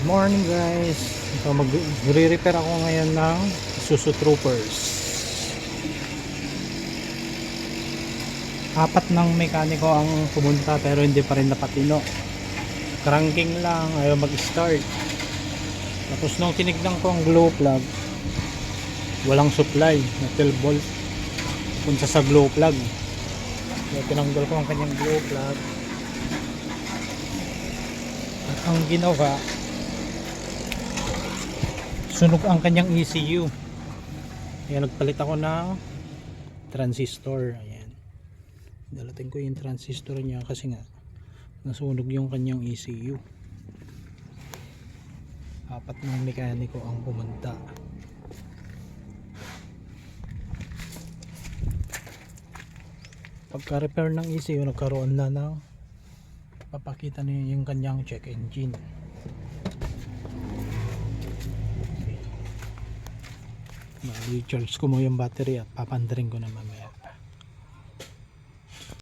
Morning guys. So magre-repair ako ngayon ng Isuzu Troopers. Apat ng mekaniko ang pumunta pero hindi pa rin napatino. Cranking lang, ayaw mag-start. Tapos nung tinignan ko ang glow plug, walang supply na 12 volt punta sa glow plug. So tinanggal ko ang kanyang glow plug. At ang ginawa, sunog ang kanyang ECU. Kaya nagpalit ako ng transistor. Ayan, dalating ko yung transistor niya kasi nga nasunog yung kanyang ECU. Apat ng mekaniko ang pumunta. Pagka repair ng ECU, nagkaroon na ng papakita niya yung kanyang check engine. I-charge ko mo yung battery at papandarin ko na mamaya.